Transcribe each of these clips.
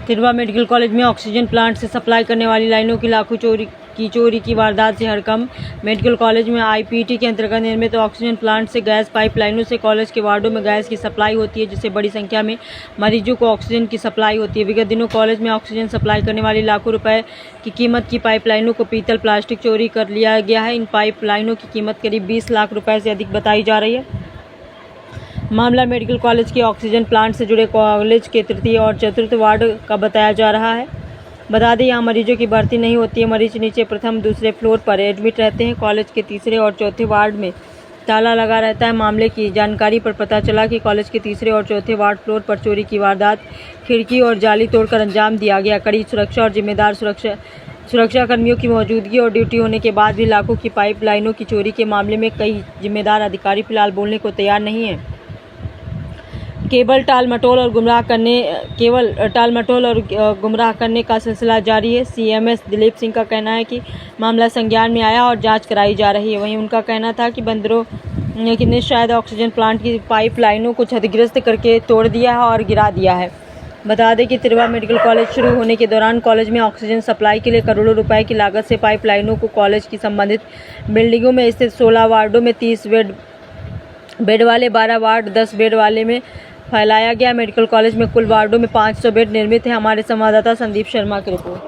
Tirwa medical college में oxygen plant से supply करने वाली लाइनों की लाखों चोरी की वारदात से हड़कंप। मेडिकल कॉलेज में आईपीटी के अंतर्गत निर्मित ऑक्सीजन प्लांट से गैस पाइप लाइनों से कॉलेज के वार्डों में गैस की सप्लाई होती है, जिससे बड़ी संख्या में मरीजों को ऑक्सीजन की सप्लाई होती है। विगत दिनों कॉलेज में ऑक्सीजन सप्लाई करने वाली लाखों रुपए की कीमत की पाइप लाइनों को पीतल प्लास्टिक चोरी कर लिया गया है। इन पाइप लाइनों की कीमत करीब 20 लाख रुपए से अधिक बताई जा रही है। मामला मेडिकल कॉलेज के ऑक्सीजन प्लांट से जुड़े कॉलेज के तृतीय और चतुर्थ वार्ड का बताया जा रहा है। बता दें, यहाँ मरीजों की भर्ती नहीं होती है। मरीज नीचे प्रथम दूसरे फ्लोर पर एडमिट रहते हैं। कॉलेज के तीसरे और चौथे वार्ड में ताला लगा रहता है। मामले की जानकारी पर पता चला कि कॉलेज के तीसरे और चौथे वार्ड फ्लोर पर चोरी की वारदात खिड़की और जाली तोड़कर अंजाम दिया गया। कड़ी सुरक्षा और जिम्मेदार सुरक्षा कर्मियों की मौजूदगी और ड्यूटी होने के बाद भी लाखों की पाइप लाइनों की चोरी के मामले में कई जिम्मेदार अधिकारी फिलहाल बोलने को तैयार नहीं है। केवल टाल मटोल और गुमराह करने का सिलसिला जारी है। सीएमएस दिलीप सिंह का कहना है कि मामला संज्ञान में आया और जांच कराई जा रही है। वहीं उनका कहना था कि बंदरों ने शायद ऑक्सीजन प्लांट की पाइप लाइनों को क्षतिग्रस्त करके तोड़ दिया है और गिरा दिया है। बता दें कि तिरवा मेडिकल कॉलेज शुरू होने के दौरान कॉलेज में ऑक्सीजन सप्लाई के लिए करोड़ों रुपए की लागत से पाइप लाइनों को कॉलेज की संबंधित बिल्डिंगों में स्थित 16 वार्डों में 30 बेड वाले 12 वार्ड 10 बेड वाले में फैलाया गया। मेडिकल कॉलेज में कुल वार्डों में 500 बेड निर्मित है। हमारे संवाददाता संदीप शर्मा की रिपोर्ट।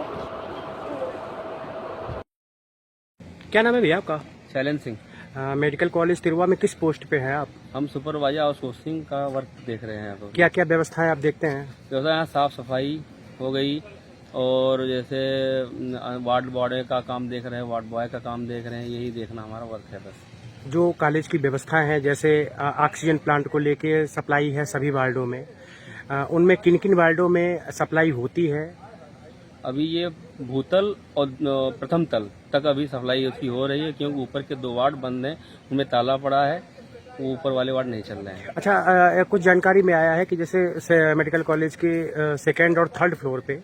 क्या नाम है भैया आपका? शैलेंद्र सिंह। मेडिकल कॉलेज तिरवा में किस पोस्ट पे हैं आप? हम सुपरवाइजर और सोर्सिंग का वर्क देख रहे हैं। क्या क्या व्यवस्थाएं आप देखते हैं? व्यवस्था यहाँ साफ सफाई हो गई और जैसे वार्ड बॉय का काम देख रहे हैं, वार्ड बॉय का काम देख रहे हैं, यही देखना हमारा वर्क है बस। जो कॉलेज की व्यवस्थाएं हैं, जैसे ऑक्सीजन प्लांट को लेके सप्लाई है सभी वार्डों में, उनमें किन किन वार्डों में सप्लाई होती है? अभी ये भूतल और प्रथम तल तक अभी सप्लाई उसकी हो रही है, क्योंकि ऊपर के 2 वार्ड बंद हैं, उनमें ताला पड़ा है, वो ऊपर वाले वार्ड नहीं चल रहे हैं। अच्छा, कुछ जानकारी में आया है कि जैसे मेडिकल कॉलेज के सेकेंड और थर्ड फ्लोर पे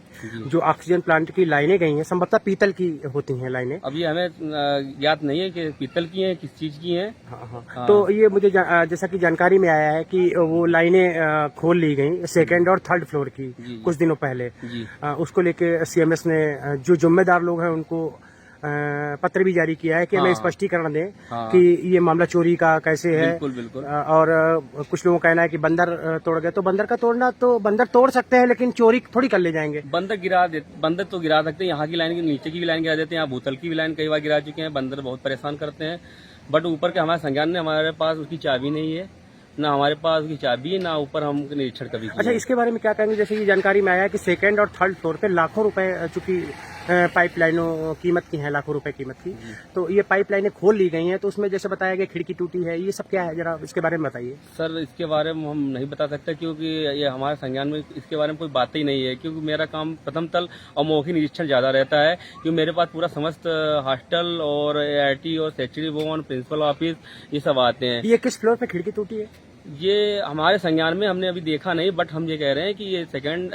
जो ऑक्सीजन प्लांट की लाइनें गई हैं, संभवतः पीतल की होती हैं लाइनें। अभी हमें ज्ञात नहीं है कि पीतल की हैं, किस चीज की हैं। हाँ। तो ये मुझे जैसा कि जानकारी में आया है कि वो लाइनें खोल ली गई सेकेंड और थर्ड फ्लोर की कुछ दिनों पहले। उसको लेके सीएमएस ने जो जिम्मेदार लोग हैं उनको पत्र भी जारी किया है कि हमें स्पष्टीकरण दें कि ये मामला चोरी का कैसे है। बिल्कुल। और कुछ लोगों का कहना है कि बंदर तोड़ गए, तो बंदर का तोड़ना तो बंदर तोड़ सकते हैं, लेकिन चोरी थोड़ी कर ले जाएंगे। बंदर तो गिरा सकते हैं, यहाँ की लाइन के नीचे की भी लाइन गिरा देते हैं, यहाँ भूतल की भी लाइन कई बार गिरा चुके हैं। बंदर बहुत परेशान करते हैं, बट ऊपर के हमारे संज्ञान में हमारे पास उसकी चाबी नहीं है, ना हमारे पास उसकी चाबी है, ना ऊपर हम निरीक्षण कभी किया। अच्छा, इसके बारे में क्या कहेंगे? जैसे ये जानकारी में आया है कि सेकेंड और थर्ड फ्लोर पे लाखों रुपए चूंकि पाइप लाइनों कीमत की है, लाखों रुपए कीमत की, तो ये पाइप लाइनें खोल ली गई हैं, तो उसमें जैसे बताया गया खिड़की टूटी है, ये सब क्या है, जरा इसके बारे में बताइए। सर, इसके बारे में हम नहीं बता सकते, क्योंकि ये हमारे संज्ञान में इसके बारे में कोई बात ही नहीं है, क्योंकि मेरा काम प्रथम तल और मौखिक निरीक्षण ज्यादा रहता है, क्योंकि मेरे पास पूरा समस्त हॉस्टल और AIT और सेक्रेटरी भवन, प्रिंसिपल ऑफिस, ये सब आते हैं। ये किस फ्लोर पे खिड़की टूटी है? ये हमारे संज्ञान में हमने अभी देखा नहीं, बट हम ये कह रहे हैं कि ये सेकंड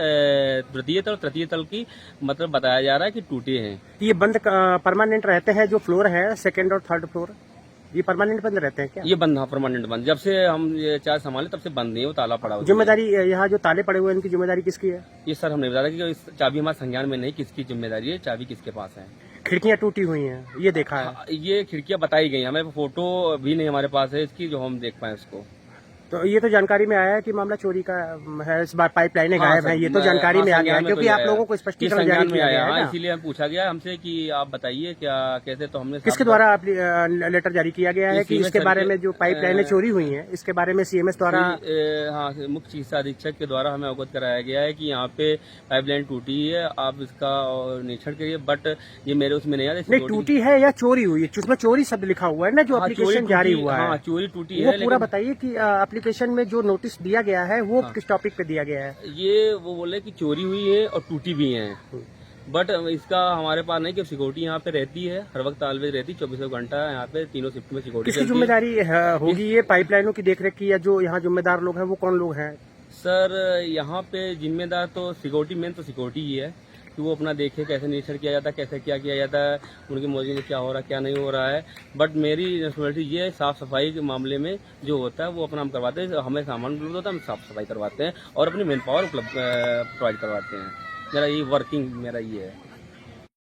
द्वितीय तल तृतीय तल की मतलब बताया जा रहा है कि टूटे हैं। ये बंद परमानेंट रहते हैं? जो फ्लोर है सेकंड और थर्ड फ्लोर, ये परमानेंट बंद रहते हैं क्या? ये बंद, हाँ, परमानेंट बंद। जब से हम ये चार्ज संभाले तब से बंद नहीं है, वो ताला पड़ा हुआ है। जिम्मेदारी यहाँ जो ताले पड़े हुए हैं, इनकी जिम्मेदारी किसकी है? ये सर हम नहीं बता रहे कि इस चाबी हमारे संज्ञान में नहीं, किसकी जिम्मेदारी है, चाबी किसके पास है। खिड़कियां टूटी हुई हैं, ये देखा है? ये खिड़कियां बताई गई, हमें फोटो भी नहीं हमारे पास है इसकी, जो हम देख पाए उसको। तो ये तो जानकारी में आया है कि मामला चोरी का है, इस बार पाइप लाइनें गायब हैं, ये तो जानकारी में आ गया है, क्योंकि आप लोगों को स्पष्टीकरण जारी किया गया है, इसीलिए हम पूछा गया हमसे कि आप बताइए क्या कैसे, तो हमने किसके द्वारा लेटर जारी किया गया है कि इसके बारे में जो पाइप लाइनें चोरी हुई हैं, इसके बारे में सीएमएस द्वारा, हाँ, मुख्य चिकित्सा अधीक्षक के द्वारा हमें अवगत कराया गया है कि यहाँ पे पाइप लाइन टूटी है, आप इसका निरीक्षण करिए, बट ये मेरे उसमें नहीं आता। नहीं, टूटी है या चोरी हुई है? उसमें चोरी शब्द लिखा हुआ है ना, जो एप्लीकेशन जारी हुआ है। चोरी टूटी है, पूरा बताइए कि एप्लीकेशन में जो नोटिस दिया गया है वो किस टॉपिक पे दिया गया है? ये वो बोले कि चोरी हुई है और टूटी भी है, बट इसका हमारे पास नहीं, कि सिक्योरिटी यहाँ पे रहती है, हर वक्त ऑलवेज रहती, 24 घंटा यहाँ पे तीनों शिफ्ट में सिक्योरिटी। किसकी जिम्मेदारी होगी ये पाइपलाइनों की देखरेख की, या जो यहाँ जिम्मेदार लोग हैं वो कौन लोग हैं? सर, यहाँ पे जिम्मेदार तो सिक्योरिटी, मेन तो सिक्योरिटी ही है कि वो अपना देखे कैसे निरीक्षण किया जाता है, कैसे क्या किया जाता है, उनकी मौजूदगी में क्या हो रहा है, क्या नहीं हो रहा है। बट मेरी रिस्पॉन्सिबिलिटी ये है, साफ सफाई के मामले में जो होता है वो अपना हम करवाते हैं, हमें सामान उपलब्ध होता है, हम साफ सफाई करवाते हैं और अपनी मैन पावर उपलब्ध प्रोवाइड करवाते हैं। मेरा ये वर्किंग मेरा ये है।